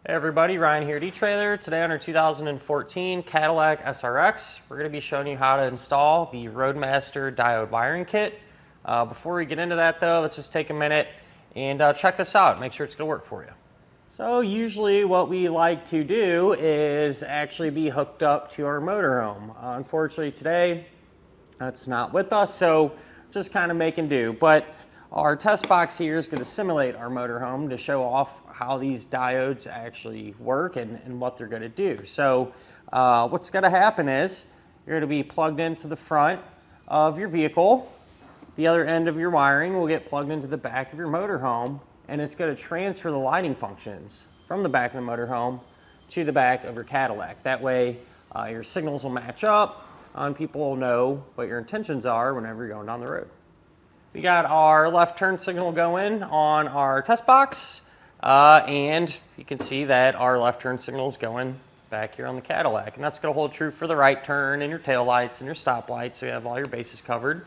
Hey everybody, Ryan here at etrailer. Today on our 2014 Cadillac SRX, we're going to be showing you how to install the Roadmaster diode wiring kit. Before we get into that though, let's just take a minute and check this out, make sure it's going to work for you. So usually what we like to do is actually be hooked up to our motorhome. Unfortunately today, that's not with us, so just kind of making do. But our test box here is going to simulate our motorhome to show off how these diodes actually work and what they're going to do. So what's going to happen is you're going to be plugged into the front of your vehicle. The other end of your wiring will get plugged into the back of your motorhome, and it's going to transfer the lighting functions from the back of the motorhome to the back of your Cadillac. That way your signals will match up and people will know what your intentions are whenever you're going down the road. We got our left turn signal going on our test box, and you can see that our left turn signal is going back here on the Cadillac, and that's going to hold true for the right turn and your tail lights and your stop lights, so you have all your bases covered.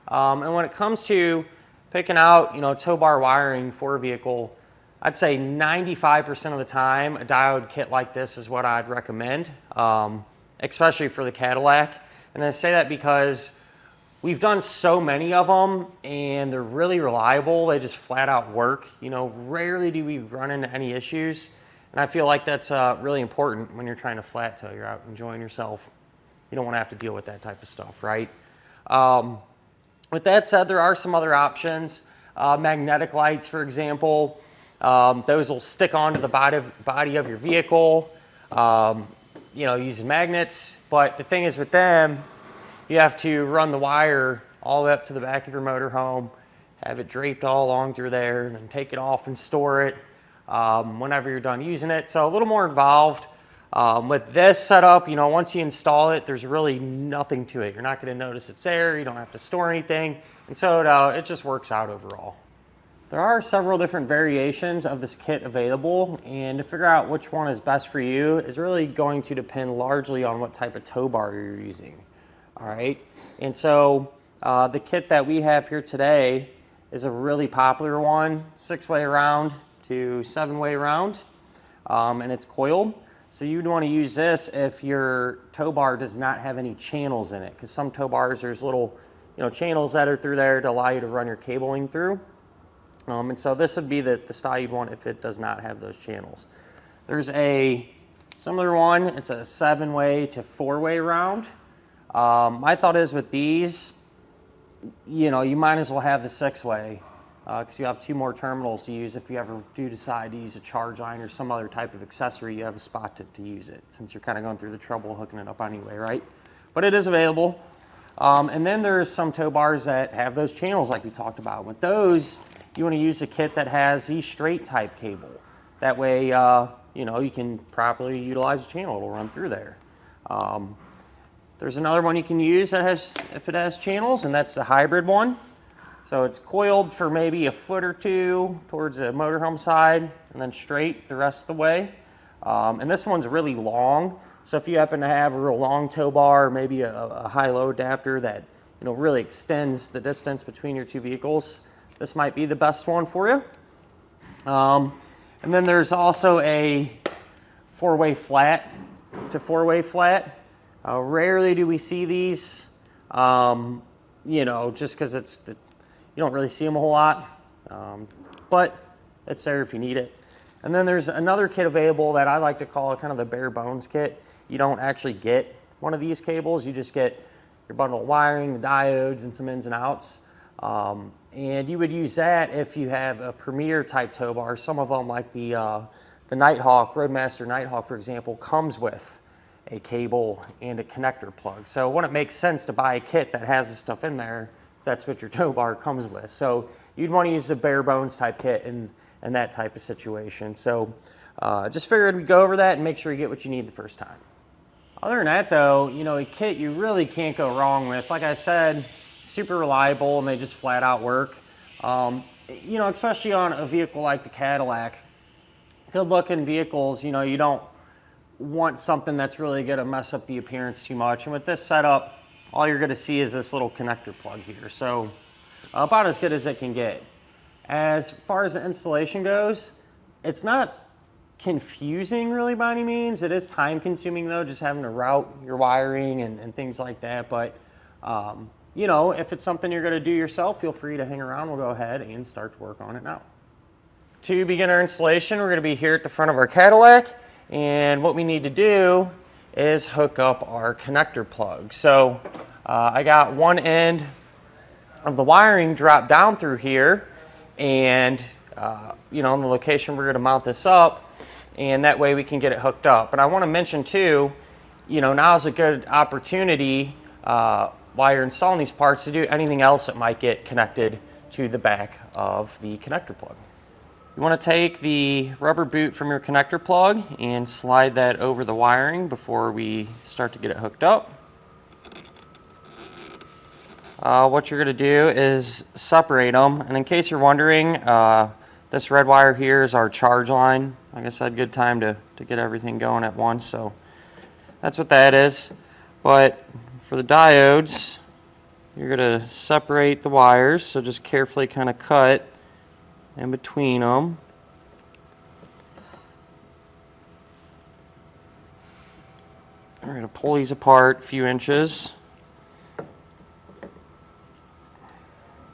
And when it comes to picking out, tow bar wiring for a vehicle, I'd say 95% of the time a diode kit like this is what I'd recommend, especially for the Cadillac. And I say that because we've done so many of them and they're really reliable. They just flat out work. Rarely do we run into any issues. And I feel like that's really important when you're trying to flat tow. You're out enjoying yourself. You don't want to have to deal with that type of stuff, right? With that said, there are some other options. Magnetic lights, for example. Those will stick onto the body of your vehicle, using magnets. But the thing is with them, you have to run the wire all the way up to the back of your motorhome, have it draped all along through there, and then take it off and store it whenever you're done using it. So a little more involved. With this setup, once you install it, there's really nothing to it. You're not going to notice it's there. You don't have to store anything. And so it just works out overall. There are several different variations of this kit available, and to figure out which one is best for you is really going to depend largely on what type of tow bar you're using. All right, and so the kit that we have here today is a really popular one, 6-way round to 7-way round, and it's coiled. So you'd want to use this if your tow bar does not have any channels in it, because some tow bars, there's little channels that are through there to allow you to run your cabling through. And so this would be the style you'd want if it does not have those channels. There's a similar one, it's a 7-way to 4-way round. My thought is with these, you might as well have the 6-way because you have 2 more terminals to use if you ever do decide to use a charge line or some other type of accessory. You have a spot to use it, since you're kind of going through the trouble of hooking it up anyway, right? But it is available. And then there's some tow bars that have those channels like we talked about. With those, you want to use a kit that has the straight type cable. That way, you can properly utilize the channel. It'll run through there. There's another one you can use that if it has channels, and that's the hybrid one. So it's coiled for maybe a foot or two towards the motorhome side, and then straight the rest of the way. And this one's really long. So if you happen to have a real long tow bar, or maybe a high-low adapter that really extends the distance between your 2 vehicles, this might be the best one for you. And then there's also a 4-way flat to 4-way flat. Rarely do we see these, just because you don't really see them a whole lot, but it's there if you need it. And then there's another kit available that I like to call kind of the bare bones kit. You don't actually get one of these cables. You just get your bundle of wiring, the diodes, and some ins and outs. And you would use that if you have a Premier type tow bar. Some of them, like the Nighthawk, Roadmaster Nighthawk, for example, comes with a cable and a connector plug. So when it makes sense to buy a kit that has this stuff in there, that's what your tow bar comes with. So you'd want to use the bare bones type kit in that type of situation. So just figured we'd go over that and make sure you get what you need the first time. Other than that though, a kit you really can't go wrong with. Like I said, super reliable and they just flat out work. Especially on a vehicle like the Cadillac. Good looking vehicles, you don't want something that's really going to mess up the appearance too much. And with this setup, all you're going to see is this little connector plug here. So about as good as it can get. As far as the installation goes, it's not confusing really by any means. It is time consuming though, just having to route your wiring and things like that. But you know, if it's something you're going to do yourself, feel free to hang around. We'll go ahead and start to work on it now. To begin our installation, we're going to be here at the front of our Cadillac, and what we need to do is hook up our connector plug. So I got one end of the wiring dropped down through here, and you know, in the location we're going to mount this up, and that way we can get it hooked up. And I want to mention too, you know, now is a good opportunity while you're installing these parts to do anything else that might get connected to the back of the connector plug. You want to take the rubber boot from your connector plug and slide that over the wiring before we start to get it hooked up. What you're going to do is separate them, and in case you're wondering, this red wire here is our charge line. Like I said, good time to get everything going at once, so that's what that is. But for the diodes, you're going to separate the wires, so just carefully kind of cut in between them. We're going to pull these apart a few inches.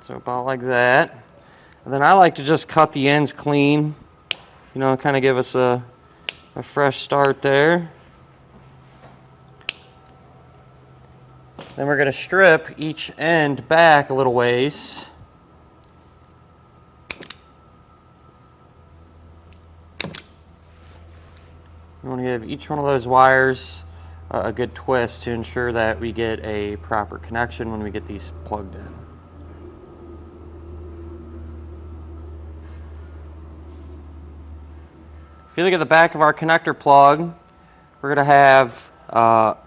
So about like that. And then I like to just cut the ends clean, you know, kind of give us a fresh start there. Then we're going to strip each end back a little ways. You want to give each one of those wires a good twist to ensure that we get a proper connection when we get these plugged in. If you look at the back of our connector plug, we're going to have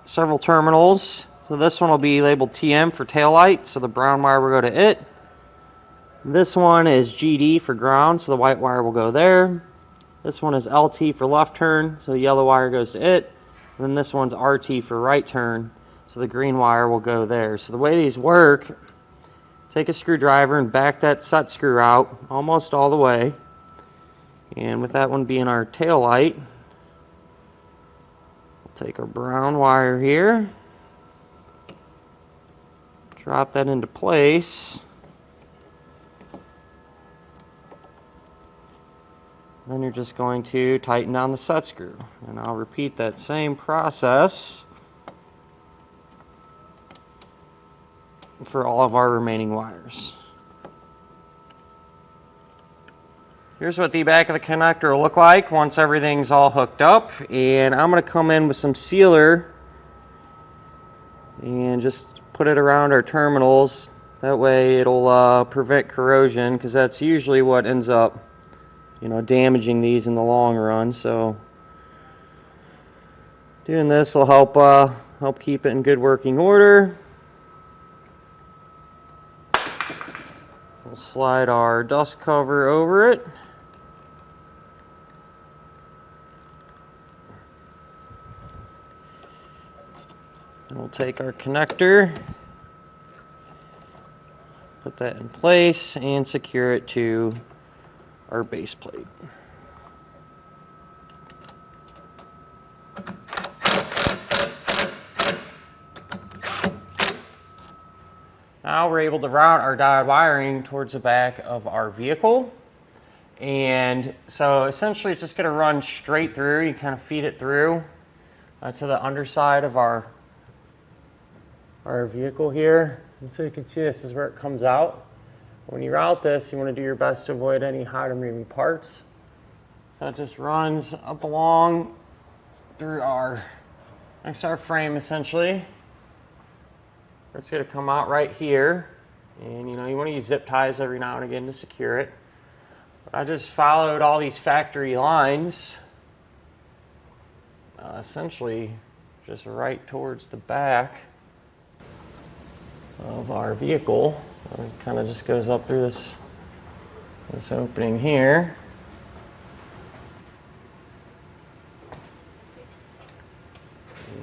several terminals. So this one will be labeled TM for tail light, so the brown wire will go to it. This one is GD for ground, so the white wire will go there. This one is LT for left turn, so the yellow wire goes to it. And then this one's RT for right turn, so the green wire will go there. So the way these work, take a screwdriver and back that set screw out almost all the way. And with that one being our tail light, we'll take our brown wire here, drop that into place. Then you're just going to tighten down the set screw. And I'll repeat that same process for all of our remaining wires. Here's what the back of the connector will look like once everything's all hooked up. And I'm going to come in with some sealer and just put it around our terminals. That way it'll prevent corrosion, because that's usually what ends up, you know, damaging these in the long run. So doing this will help keep it in good working order. We'll slide our dust cover over it. And we'll take our connector, put that in place, and secure it to our base plate. Now we're able to route our diode wiring towards the back of our vehicle. And so essentially it's just going to run straight through. You kind of feed it through to the underside of our vehicle here. And so you can see this is where it comes out. When you route this, you want to do your best to avoid any hot or moving parts. So it just runs up along through our XR frame essentially. It's going to come out right here. And you know, you want to use zip ties every now and again to secure it. But I just followed all these factory lines, essentially just right towards the back of our vehicle. So it kind of just goes up through this opening here.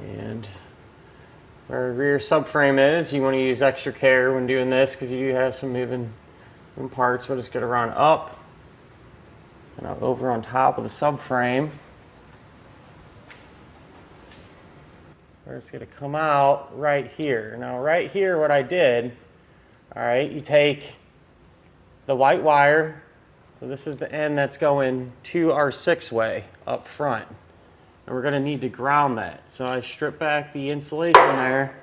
And where our rear subframe is, you want to use extra care when doing this, because you do have some moving parts, but it's going to run up and over on top of the subframe. where it's going to come out right here. Now right here what I did, all right, you take the white wire, so this is the end that's going to our 6-way up front. And we're going to need to ground that. So I strip back the insulation there.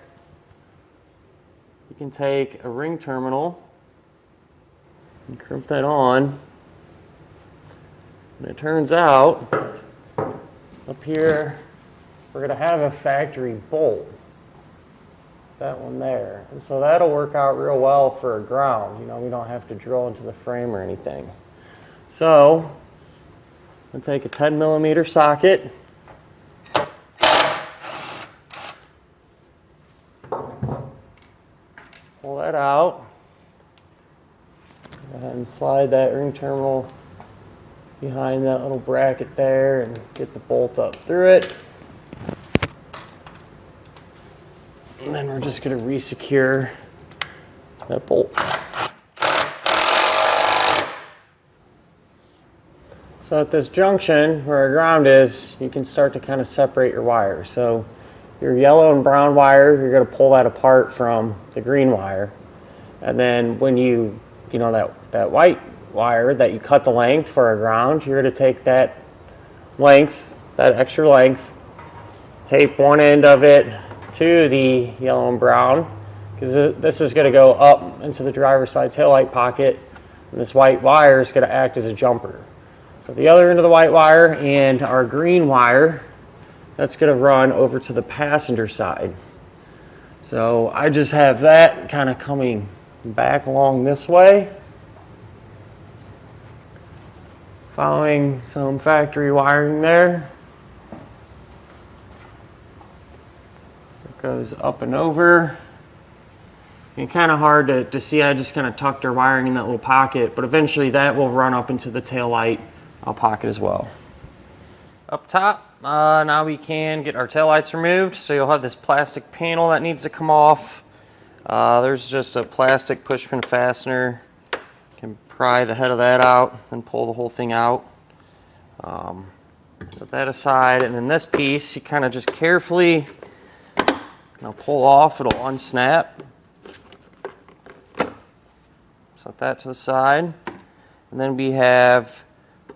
You can take a ring terminal and crimp that on. And it turns out up here we're going to have a factory bolt. That one there. And so that'll work out real well for a ground. You know, we don't have to drill into the frame or anything. So I'll take a 10mm socket. Pull that out. Go ahead and slide that ring terminal behind that little bracket there and get the bolt up through it. And then we're just going to re-secure that bolt. So at this junction where our ground is, you can start to kind of separate your wires. So your yellow and brown wire, you're going to pull that apart from the green wire. And then when you know, that white wire that you cut the length for a ground, you're going to take that length, that extra length, tape one end of it to the yellow and brown, because this is going to go up into the driver's side taillight pocket, and this white wire is going to act as a jumper. So the other end of the white wire and our green wire, that's going to run over to the passenger side. So I just have that kind of coming back along this way, following some factory wiring there. Goes up and over. And kind of hard to see, I just kind of tucked our wiring in that little pocket, but eventually that will run up into the tail light pocket as well. Up top, now we can get our tail lights removed. So you'll have this plastic panel that needs to come off. There's just a plastic push pin fastener. You can pry the head of that out and pull the whole thing out. Set that aside, and then this piece, you kind of just carefully pull off, it'll unsnap. Set that to the side. And then we have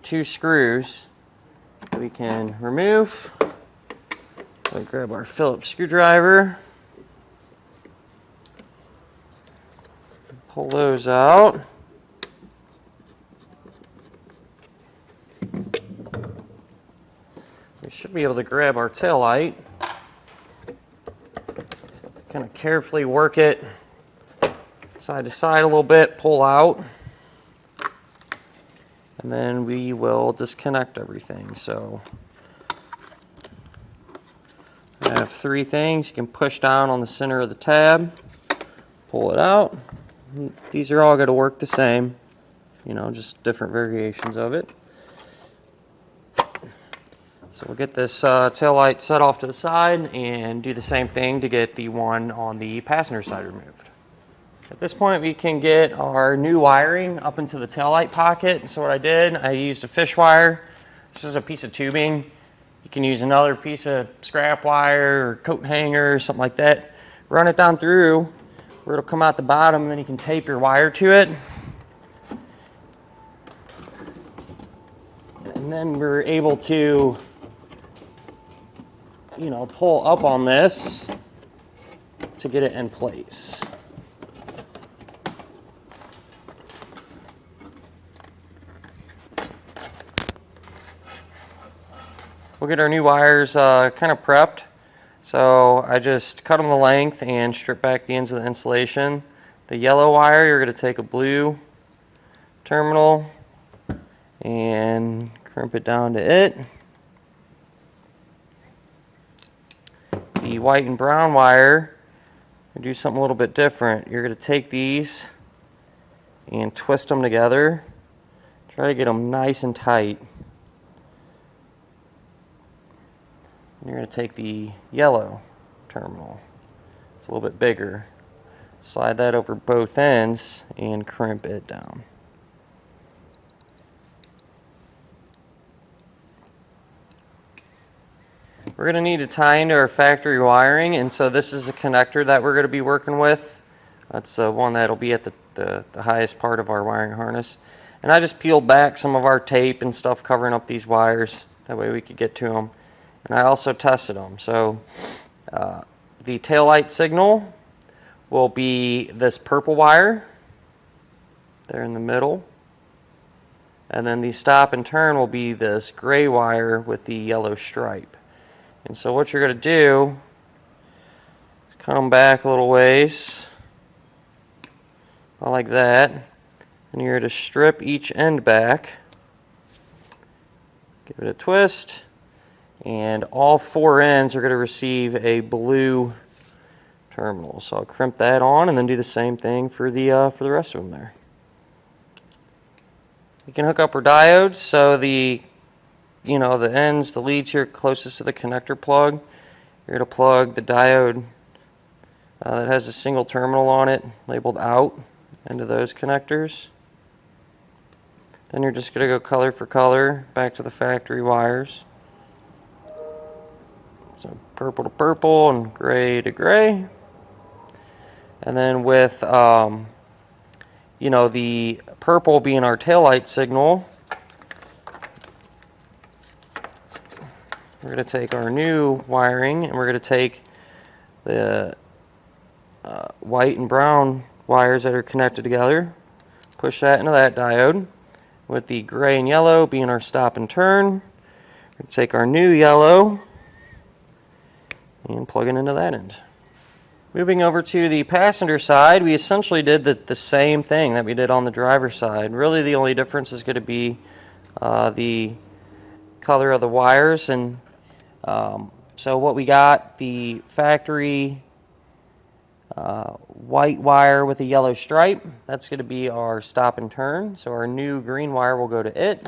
2 screws that we can remove. So grab our Phillips screwdriver. Pull those out. We should be able to grab our tail light. Kind of carefully work it side to side a little bit, pull out, and then we will disconnect everything. So I have 3 things. You can push down on the center of the tab, pull it out. These are all going to work the same, you know, just different variations of it. So we'll get this tail light set off to the side and do the same thing to get the one on the passenger side removed. At this point we can get our new wiring up into the tail light pocket. So what I did, I used a fish wire. This is a piece of tubing. You can use another piece of scrap wire or coat hanger or something like that. Run it down through where it'll come out the bottom, and then you can tape your wire to it. And then we're able to pull up on this to get it in place. We'll get our new wires kind of prepped. So I just cut them the length and strip back the ends of the insulation. The yellow wire, you're going to take a blue terminal and crimp it down to it. The white and brown wire, do something a little bit different. You're going to take these and twist them together. Try to get them nice and tight. And you're going to take the yellow terminal. It's a little bit bigger. Slide that over both ends and crimp it down. We're going to need to tie into our factory wiring, and so this is a connector that we're going to be working with. That's one that'll be at the highest part of our wiring harness. And I just peeled back some of our tape and stuff covering up these wires. That way we could get to them. And I also tested them. So the taillight signal will be this purple wire there in the middle. And then the stop and turn will be this gray wire with the yellow stripe. And so what you're going to do is come back a little ways, like that. And you're going to strip each end back. Give it a twist. And all four ends are going to receive a blue terminal. So I'll crimp that on and then do the same thing for the rest of them there. We can hook up our diodes, so the ends, the leads here closest to the connector plug. You're going to plug the diode that has a single terminal on it, labeled out, into those connectors. Then you're just going to go color for color back to the factory wires. So purple to purple and gray to gray. And then with the purple being our taillight signal, we're going to take our new wiring and we're going to take the white and brown wires that are connected together, push that into that diode, with the gray and yellow being our stop and turn. We're going to take our new yellow and plug it into that end. Moving over to the passenger side, we essentially did the same thing that we did on the driver's side. Really the only difference is going to be the color of the wires. And so what we got, the factory white wire with a yellow stripe, that's going to be our stop and turn. So our new green wire will go to it.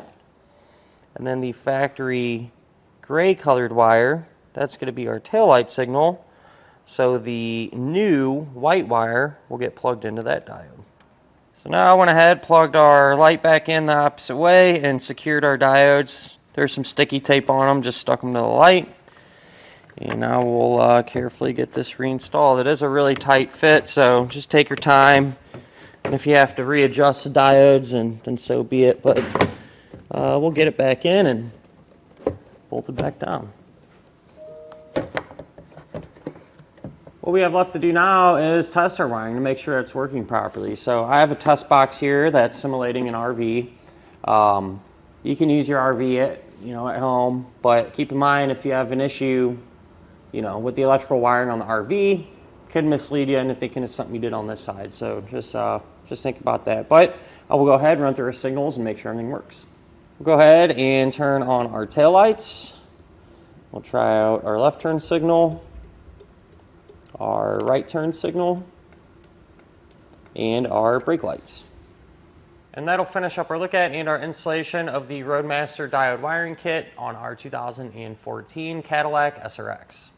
And then the factory gray colored wire, that's going to be our taillight signal. So the new white wire will get plugged into that diode. So now I went ahead, plugged our light back in the opposite way and secured our diodes. There's some sticky tape on them, just stuck them to the light. And now we'll carefully get this reinstalled. It is a really tight fit, so just take your time. And if you have to readjust the diodes, then so be it. But we'll get it back in and bolt it back down. What we have left to do now is test our wiring to make sure it's working properly. So I have a test box here that's simulating an RV. You can use your RV at home, but keep in mind if you have an issue, with the electrical wiring on the RV, could mislead you into thinking it's something you did on this side. So just think about that. But I will go ahead and run through our signals and make sure everything works. We'll go ahead and turn on our taillights. We'll try out our left turn signal, our right turn signal, and our brake lights. And that'll finish up our look at and our installation of the Roadmaster diode wiring kit on our 2014 Cadillac SRX.